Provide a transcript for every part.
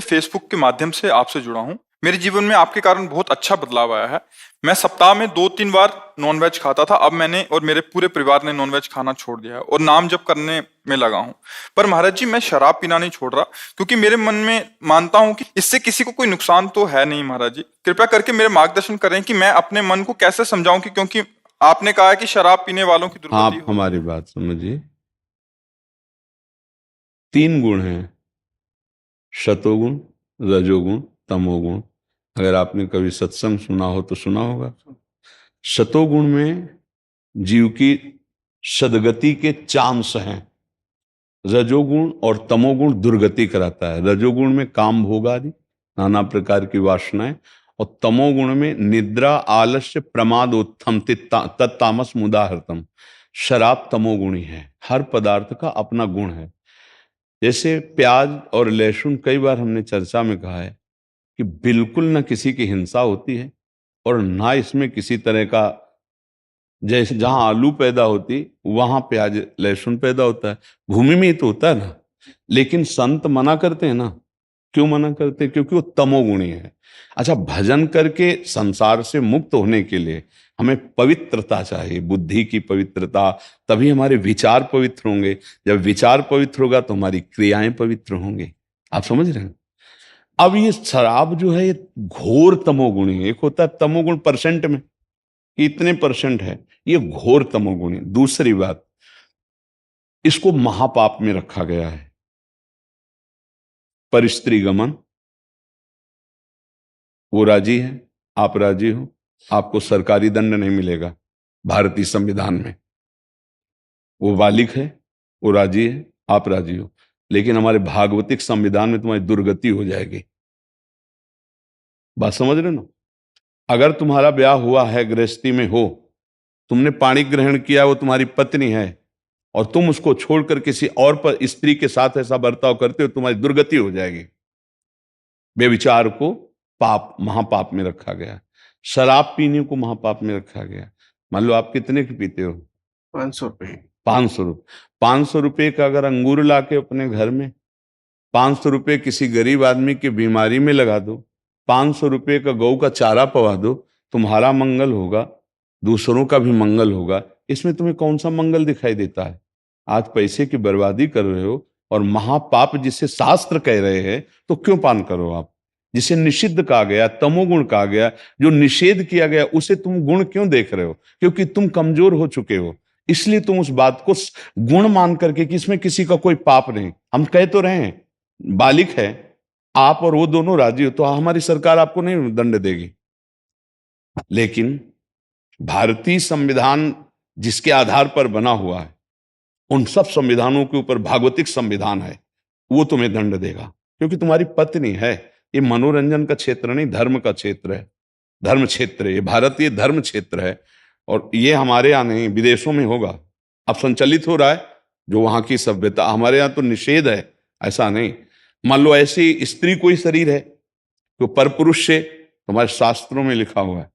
Facebook के माध्यम से आपसे जुड़ा हूँ। मेरे जीवन में आपके कारण बहुत अच्छा बदलाव आया है। मैं सप्ताह में 2-3 बार नॉनवेज खाता था, अब मैंने और मेरे पूरे परिवार ने नॉनवेज खाना छोड़ दिया है और नाम जप करने में लगा हूँ। पर महाराज जी, मैं शराब पीना नहीं छोड़ रहा, क्योंकि मेरे मन में मानता हूँ कि इससे किसी को कोई नुकसान तो है नहीं। महाराज जी, कृपया करके मेरे मार्गदर्शन करें कि मैं अपने मन को कैसे समझाऊं कि क्योंकि आपने कहा है कि शराब पीने वालों की दुर्गति आप होती हमारी है। बात समझिए। 3 गुण हैं, शतोगुण, रजोगुण, तमोगुण। अगर आपने कभी सत्संग सुना हो तो सुना होगा। शतोगुण में जीव की सदगति के चांस हैं। रजोगुण और तमोगुण दुर्गति कराता है। रजोगुण में काम भोग आदि नाना प्रकार की वासनाएं, और तमोगुण में निद्रा, आलस्य, प्रमाद, उत्थम, तत्तामस मुदाहृतम। शराब तमोगुणी है। हर पदार्थ का अपना गुण है। जैसे प्याज और लहसुन, कई बार हमने चर्चा में कहा है कि बिल्कुल न किसी की हिंसा होती है और ना इसमें किसी तरह का, जैसे जहां आलू पैदा होती वहां प्याज लहसुन पैदा होता है, भूमि में ही तो होता है ना। लेकिन संत मना करते हैं ना। क्यों मना करते हैं? क्योंकि वो तमोगुणी है। अच्छा, भजन करके संसार से मुक्त होने के लिए हमें पवित्रता चाहिए, बुद्धि की पवित्रता। तभी हमारे विचार पवित्र होंगे। जब विचार पवित्र होगा तो हमारी क्रियाएं पवित्र होंगी। आप समझ रहे हैं? अब ये शराब जो है, ये घोर तमोगुणी है। एक होता है तमोगुण परसेंट में कि इतने परसेंट है, ये घोर तमोगुणी। दूसरी बात, इसको महापाप में रखा गया है। परस्त्री गमन, वो राजी है, आप राजी हो, आपको सरकारी दंड नहीं मिलेगा भारतीय संविधान में। वो बालिक है, वो राजी है, आप राजी हो, लेकिन हमारे भागवतिक संविधान में तुम्हारी दुर्गति हो जाएगी। बात समझ रहे ना? अगर तुम्हारा ब्याह हुआ है, गृहस्थी में हो, तुमने पाणी ग्रहण किया, वो तुम्हारी पत्नी है, और तुम उसको छोड़कर किसी और पर स्त्री के साथ ऐसा बर्ताव करते हो, तुम्हारी दुर्गति हो जाएगी। व्यभिचार को पाप, महापाप में रखा गया। शराब पीने को महापाप में रखा गया। मान लो आप कितने की पीते हो? 500 रुपए। 500 रुपये। 500 रुपये का अगर अंगूर ला के अपने घर में, 500 रुपये किसी गरीब आदमी की बीमारी में लगा दो, 500 रुपये का गऊ का चारा पवा दो, तुम्हारा मंगल होगा, दूसरों का भी मंगल होगा। इसमें तुम्हें कौन सा मंगल दिखाई देता है? आज पैसे की बर्बादी कर रहे हो, और महापाप जिसे शास्त्र कह रहे हैं, तो क्यों पान करो आप? जिसे निषिद्ध कहा गया, तमोगुण कहा गया, जो निषेध किया गया, उसे तुम गुण क्यों देख रहे हो? क्योंकि तुम कमजोर हो चुके हो, इसलिए तुम उस बात को गुण मान करके कि इसमें किसी का कोई पाप नहीं। हम कह तो रहे हैं, बालिक है, आप और वो दोनों राजी हो, तो हमारी सरकार आपको नहीं दंड देगी। लेकिन भारतीय संविधान जिसके आधार पर बना हुआ है, उन सब संविधानों के ऊपर भागवतिक संविधान है, वो तुम्हें दंड देगा, क्योंकि तुम्हारी पत्नी है। ये मनोरंजन का क्षेत्र नहीं, धर्म का क्षेत्र है। धर्म क्षेत्र है ये, भारतीय धर्म क्षेत्र है। और ये हमारे यहाँ नहीं, विदेशों में होगा। अब संचालित हो रहा है जो वहां की सभ्यता। हमारे यहाँ तो निषेध है, ऐसा नहीं। मान लो ऐसी स्त्री कोई शरीर है तो परपुरुष से, तुम्हारे शास्त्रों में लिखा हुआ है,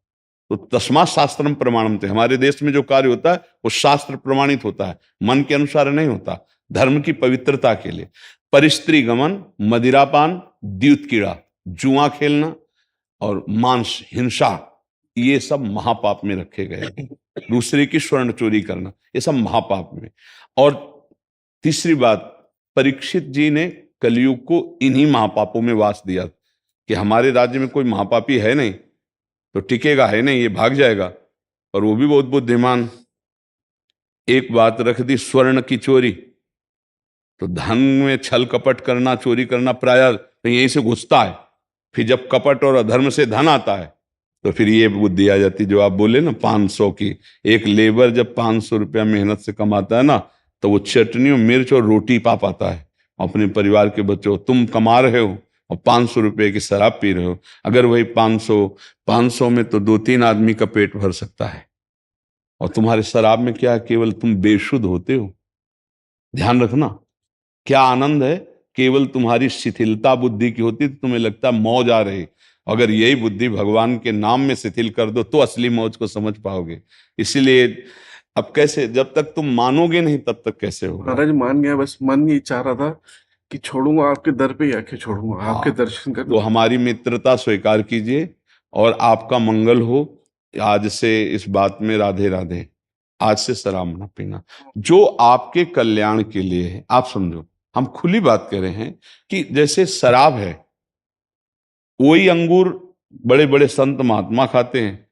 तो तस्मात् शास्त्रम प्रमाणम। हमारे देश में जो कार्य होता है वो शास्त्र प्रमाणित होता है, मन के अनुसार नहीं होता, धर्म की पवित्रता के लिए। परिस्त्री गमन, मदिरापान, द्यूत कीड़ा, जुआ खेलना और मांस हिंसा, ये सब महापाप में रखे गए हैं। दूसरे की स्वर्ण चोरी करना, ये सब महापाप में। और तीसरी बात, परीक्षित जी ने कलयुग को इन्हीं महापापों में वास दिया कि हमारे राज्य में कोई महापापी है नहीं तो टिकेगा, है नहीं, ये भाग जाएगा। और वो भी बहुत बुद्धिमान। एक बात रख दी, स्वर्ण की चोरी, तो धन में छल कपट करना, चोरी करना प्रायः तो यहीं से घुसता है। फिर जब कपट और अधर्म से धन आता है तो फिर ये बुद्धि आ जाती, जो आप बोले ना 500 की। एक लेबर जब 500 रुपया मेहनत से कमाता है ना, तो वो चटनी और मिर्च और रोटी पा पाता है अपने परिवार के बच्चों। तुम कमा रहे हो और 500 रुपये की शराब पी रहे हो। अगर वही 500 में तो 2-3 आदमी का पेट भर सकता है। और तुम्हारे शराब में क्या है? केवल तुम बेशुद्ध होते हो। ध्यान रखना, क्या आनंद है। केवल तुम्हारी शिथिलता बुद्धि की होती तो तुम्हें लगता मौज आ रही। अगर यही बुद्धि भगवान के नाम में शिथिल कर दो तो असली मौज को समझ पाओगे। इसीलिए अब कैसे, जब तक तुम मानोगे नहीं तब तक कैसे होगा? महाराज मान गया, बस मन ही चाह रहा था कि छोड़ूंगा आपके दर पे ही आके छोड़ूंगा, हाँ। आपके दर्शन तो कर। हमारी मित्रता स्वीकार कीजिए और आपका मंगल हो। आज से इस बात में राधे राधे। आज से शराब ना पीना, जो आपके कल्याण के लिए है। आप समझो, हम खुली बात कर रहे हैं कि जैसे शराब है, वही अंगूर बड़े बड़े संत महात्मा खाते हैं,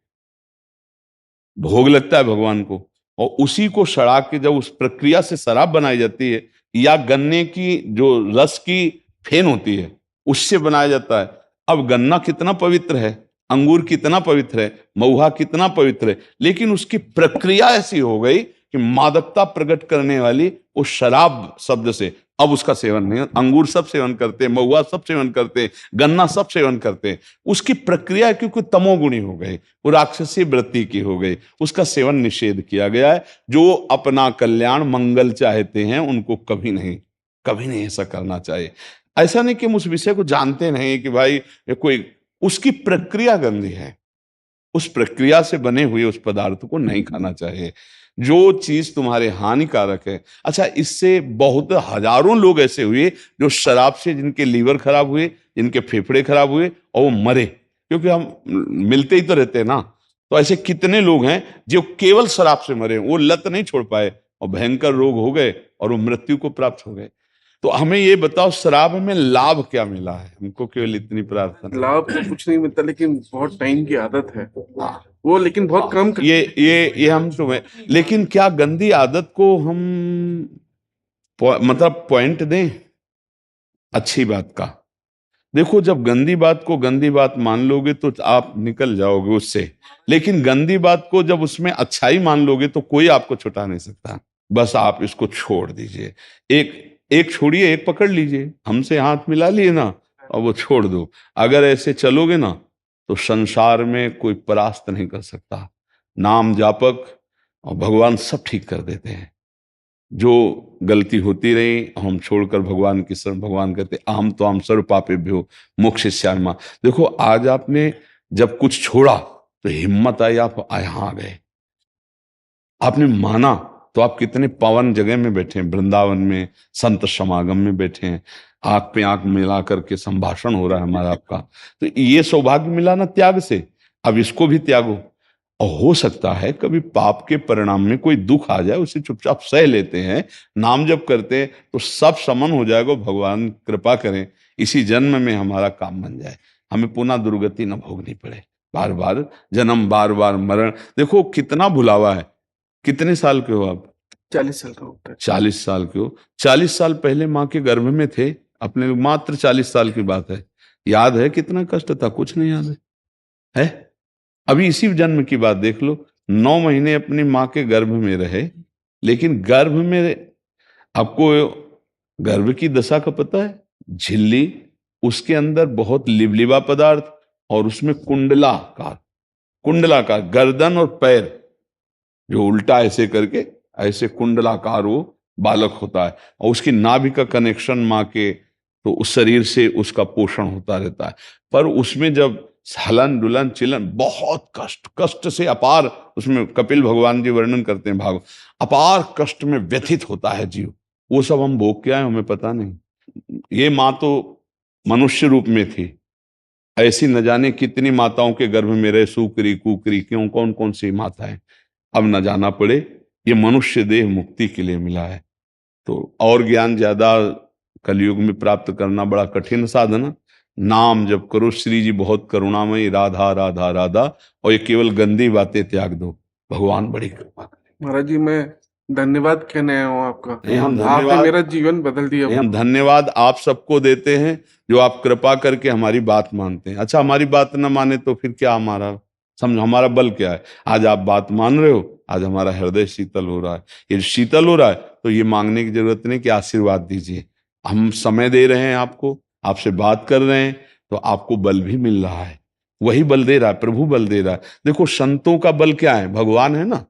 भोग लगता है भगवान को, और उसी को सड़ा के जब उस प्रक्रिया से शराब बनाई जाती है, या गन्ने की जो रस की फेन होती है उससे बनाया जाता है। अब गन्ना कितना पवित्र है, अंगूर कितना पवित्र है, महुआ कितना पवित्र है, लेकिन उसकी प्रक्रिया ऐसी हो गई कि मादकता प्रकट करने वाली उस शराब शब्द से अब उसका सेवन नहीं। अंगूर सब सेवन करते हैं, महुआ सब सेवन करते हैं, गन्ना सब सेवन करते हैं। उसकी प्रक्रिया क्योंकि तमोगुणी हो गई, वो राक्षसी वृत्ति की हो गई, उसका सेवन निषेध किया गया है। जो अपना कल्याण मंगल चाहते हैं उनको कभी नहीं, कभी नहीं ऐसा करना चाहिए। ऐसा नहीं कि हम उस विषय को जानते नहीं कि भाई ये कोई, उसकी प्रक्रिया गंदी है, उस प्रक्रिया से बने हुए उस पदार्थ को नहीं खाना चाहिए। जो चीज तुम्हारे हानिकारक है। अच्छा, इससे बहुत हजारों लोग ऐसे हुए जो शराब से, जिनके लीवर खराब हुए, जिनके फेफड़े खराब हुए और वो मरे, क्योंकि हम मिलते ही तो रहते हैं ना। तो ऐसे कितने लोग हैं जो केवल शराब से मरे, वो लत नहीं छोड़ पाए और भयंकर रोग हो गए और वो मृत्यु को प्राप्त हो गए। तो हमें ये बताओ, शराब में लाभ क्या मिला है? हमको केवल इतनी प्रार्थना। लाभ तो कुछ नहीं मिलता, लेकिन बहुत टाइम की आदत है हाँ। वो, लेकिन बहुत कम ये हम तुम्हें, लेकिन क्या गंदी आदत को हम मतलब पॉइंट दें अच्छी बात का? देखो, जब गंदी बात को गंदी बात मान लोगे तो आप निकल जाओगे उससे, लेकिन गंदी बात को जब उसमें अच्छाई मान लोगे तो कोई आपको छुटा नहीं सकता। बस आप इसको छोड़ दीजिए, एक एक छोड़िए, एक पकड़ लीजिए, हमसे हाथ मिला लिए ना, और वो छोड़ दो। अगर ऐसे चलोगे ना तो संसार में कोई परास्त नहीं कर सकता। नाम जापक और भगवान सब ठीक कर देते हैं। जो गलती होती रही हम छोड़कर भगवान की शरण, भगवान कहते अहम तो हम सर्व पापेभ्यो मोक्षयिष्यामि मां। देखो, आज आपने जब कुछ छोड़ा तो हिम्मत आई, आप यहाँ आ गए, आपने माना, तो आप कितने पावन जगह में बैठे हैं, वृंदावन में संत समागम में बैठे हैं, आंख पे आंख मिला करके संभाषण हो रहा है हमारा आपका। तो ये सौभाग्य मिला ना त्याग से, अब इसको भी त्यागो। और हो सकता है कभी पाप के परिणाम में कोई दुख आ जाए, उसे चुपचाप सह लेते हैं, नाम जप करते हैं तो सब समन हो जाएगा। भगवान कृपा करें इसी जन्म में हमारा काम बन जाए, हमें पुनः दुर्गति न भोगनी पड़े, बार बार जन्म, बार बार मरण। देखो कितना भुलावा है। कितने साल के हो आप? 40 साल का होता है। 40 साल के हो। 40 साल पहले माँ के गर्भ में थे अपने, मात्र 40 साल की बात है। याद है कितना कष्ट था? कुछ नहीं याद है? अभी इसी जन्म की बात देख लो, 9 महीने अपनी माँ के गर्भ में रहे, लेकिन गर्भ में आपको गर्भ की दशा का पता है? झिल्ली, उसके अंदर बहुत लिबलिबा पदार्थ, और उसमें कुंडलाकार, कुंडलाकार गर्दन और पैर जो उल्टा ऐसे करके ऐसे कुंडलाकार वो बालक होता है, और उसकी नाभि का कनेक्शन माँ के, तो उस शरीर से उसका पोषण होता रहता है। पर उसमें जब हलन डुलन चिलन, बहुत कष्ट, कष्ट से अपार, उसमें कपिल भगवान जी वर्णन करते हैं भाग, अपार कष्ट में व्यथित होता है जीव। वो सब हम भोग के आए, हमें पता नहीं। ये माँ तो मनुष्य रूप में थी, ऐसी न जाने कितनी माताओं के गर्भ में रहे, सुकरी कुकरी क्यों, कौन कौन सी माताएं, अब न जाना पड़े। ये मनुष्य देह मुक्ति के लिए मिला है। तो और ज्ञान ज्यादा कलयुग में प्राप्त करना बड़ा कठिन साधन है। नाम जप करो, श्री जी बहुत करुणामयी, राधा राधा राधा, और ये केवल गंदी बातें त्याग दो, भगवान बड़ी कृपा करें। महाराज जी, मैं धन्यवाद कहने आया हूँ आपका। नहीं, हम आपने धन्यवाद, मेरा जीवन बदल दिया। नहीं, हम धन्यवाद आप सबको देते हैं जो आप कृपा करके हमारी बात मानते हैं। अच्छा, हमारी बात न माने तो फिर क्या हमारा, समझो हमारा बल क्या है? आज आप बात मान रहे हो, आज हमारा हृदय शीतल हो रहा है। ये शीतल हो रहा है तो ये मांगने की जरूरत नहीं कि आशीर्वाद दीजिए। हम समय दे रहे हैं आपको, आपसे बात कर रहे हैं, तो आपको बल भी मिल रहा है। वही बल दे रहा है, प्रभु बल दे रहा है। देखो, संतों का बल क्या है? भगवान है ना।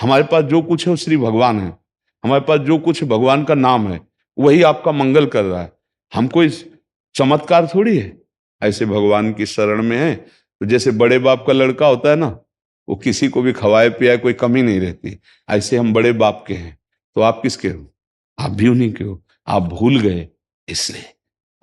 हमारे पास जो कुछ है वो श्री भगवान है, हमारे पास जो कुछ भगवान का नाम है, वही आपका मंगल कर रहा है। हम कोई चमत्कार थोड़ी है, ऐसे भगवान की शरण में है। तो जैसे बड़े बाप का लड़का होता है ना, वो किसी को भी खवाए पियाए, कोई कमी नहीं रहती, ऐसे हम बड़े बाप के हैं। तो आप किसके हो? आप भी उन्हीं के हो। आप भूल गए इसलिए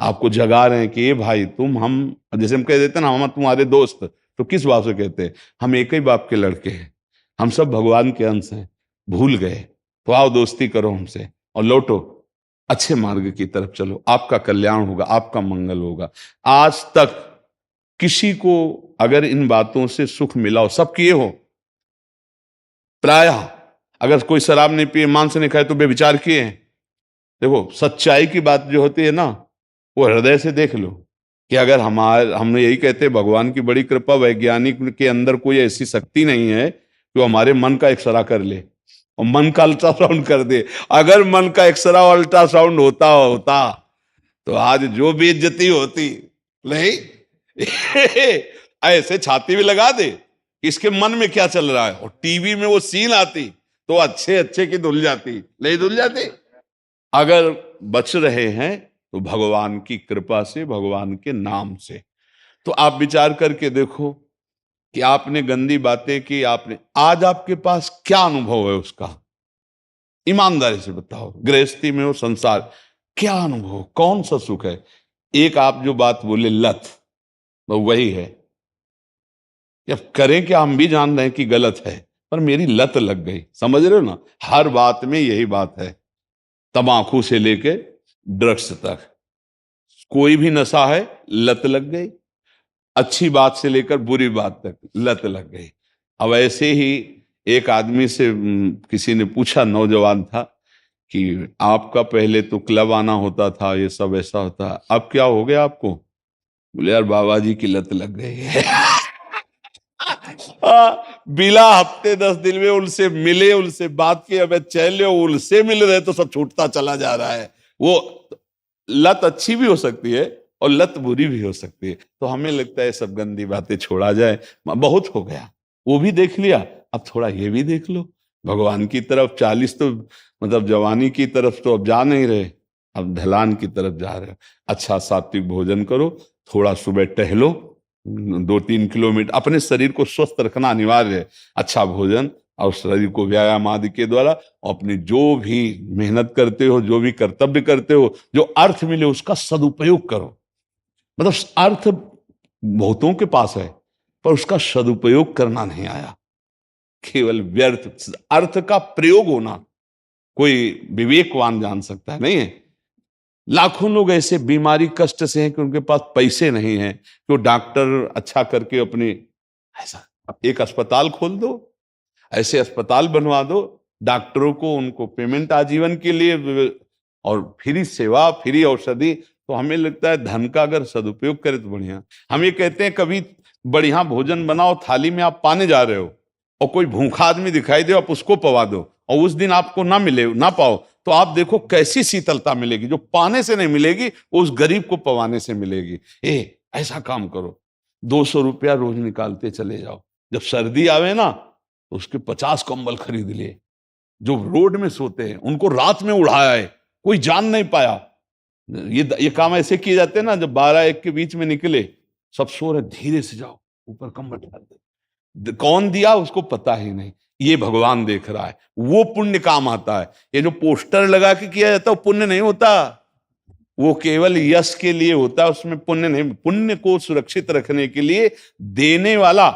आपको जगा रहे हैं कि ये भाई तुम हम, जैसे हम कह देते हैं ना हम तुम्हारे दोस्त, तो किस बात से कहते हैं? हम एक ही बाप के लड़के हैं, हम सब भगवान के अंश हैं, भूल गए तो आओ दोस्ती करो हमसे और लौटो, अच्छे मार्ग की तरफ चलो, आपका कल्याण होगा, आपका मंगल होगा। आज तक किसी को अगर इन बातों से सुख मिला हो, सब किए हो, प्रायः अगर कोई शराब नहीं पिए, मांस नहीं खाए तो बेविचार किए हैं। देखो सच्चाई की बात जो होती है ना, वो हृदय से देख लो कि अगर हम यही कहते हैं भगवान की बड़ी कृपा, वैज्ञानिक के अंदर कोई ऐसी शक्ति नहीं है कि वो हमारे मन का एक्सरा कर ले और मन का अल्ट्रासाउंड कर दे। अगर मन का एक्सरा और अल्ट्रासाउंड होता तो आज जो बेइज्जती होती नहीं ऐसे छाती भी लगा दे कि इसके मन में क्या चल रहा है, और टीवी में वो सीन आती तो अच्छे अच्छे की धुल जाती, नहीं धुल जाती। अगर बच रहे हैं तो भगवान की कृपा से, भगवान के नाम से। तो आप विचार करके देखो कि आपने गंदी बातें की, आपने, आज आपके पास क्या अनुभव है उसका? ईमानदारी से बताओ, गृहस्थी में हो, संसार, क्या अनुभव, कौन सा सुख है? एक आप जो बात बोले लत, वो वही है। अब करें क्या, हम भी जान रहे हैं कि गलत है, पर मेरी लत लग गई, समझ रहे हो ना? हर बात में यही बात है, तंबाकू से लेके ड्रग्स तक, कोई भी नशा है, लत लग गई। अच्छी बात से लेकर बुरी बात तक लत लग गई। अब ऐसे ही एक आदमी से किसी ने पूछा, नौजवान था, कि आपका पहले तो क्लब आना होता था, ये सब ऐसा होता, अब क्या हो गया आपको? बोले यार बाबा जी की लत लग गई है। बिला हफ्ते 10 दिन में उनसे मिले, उनसे बात की, अब चले उनसे मिल रहे तो सब छूटता चला जा रहा है। वो लत अच्छी भी हो सकती है और लत बुरी भी हो सकती है। तो हमें लगता है सब गंदी बातें छोड़ा जाए, बहुत हो गया, वो भी देख लिया, अब थोड़ा ये भी देख लो भगवान की तरफ। 40 तो मतलब जवानी की तरफ तो अब जा नहीं रहे, अब ढलान की तरफ जा रहे हो। अच्छा सात्विक भोजन करो, थोड़ा सुबह टहलो, 2-3 किलोमीटर, अपने शरीर को स्वस्थ रखना अनिवार्य है। अच्छा भोजन और शरीर को व्यायाम आदि के द्वारा, अपनी जो भी मेहनत करते हो, जो भी कर्तव्य करते हो, जो अर्थ मिले उसका सदुपयोग करो। मतलब अर्थ बहुतों के पास है पर उसका सदुपयोग करना नहीं आया, केवल व्यर्थ। अर्थ का प्रयोग होना कोई विवेकवान जान सकता है, नहीं है। लाखों लोग ऐसे बीमारी कष्ट से हैं कि उनके पास पैसे नहीं हैं कि वो डॉक्टर अच्छा करके अपनी, ऐसा एक अस्पताल खोल दो, ऐसे अस्पताल बनवा दो, डॉक्टरों को उनको पेमेंट आजीवन के लिए, और फ्री सेवा, फ्री औषधि। तो हमें लगता है धन का अगर सदुपयोग करें तो बढ़िया। हम ये कहते हैं कभी बढ़िया भोजन बनाओ, थाली में आप पाने जा रहे हो और कोई भूखा आदमी दिखाई दे, आप उसको पवा दो, और उस दिन आपको ना मिले, ना पाओ, तो आप देखो कैसी शीतलता मिलेगी, जो पाने से नहीं मिलेगी वो उस गरीब को पवाने से मिलेगी। ऐसा काम करो, 200 रुपया रोज निकालते चले जाओ। जब सर्दी आवे ना तो उसके 50 कंबल खरीद लिए। जो रोड में सोते हैं उनको रात में उड़ाया है, कोई जान नहीं पाया। ये काम ऐसे किए जाते हैं ना, जब 12-1 के बीच में निकले, सब सो रहे, धीरे से जाओ, ऊपर कंबल डाल दे, कौन दिया उसको पता ही नहीं, ये भगवान देख रहा है, वो पुण्य काम आता है। ये जो पोस्टर लगा के किया जाता है वो पुण्य नहीं होता, वो केवल यश के लिए होता है, उसमें पुण्य नहीं। पुण्य को सुरक्षित रखने के लिए देने वाला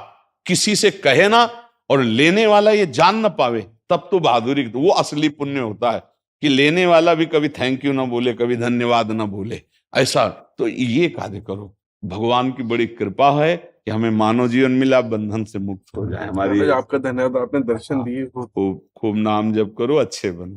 किसी से कहे ना और लेने वाला ये जान ना पावे, तब तो बहादुरी, वो असली पुण्य होता है कि लेने वाला भी कभी थैंक यू ना बोले, कभी धन्यवाद ना बोले। ऐसा तो ये कार्य करो। भगवान की बड़ी कृपा है कि हमें मानव जीवन मिला, बंधन से मुक्त हो जाए हमारी। आपका धन्यवाद, आपने दर्शन दिए। खूब खूब नाम जप करो, अच्छे बनो।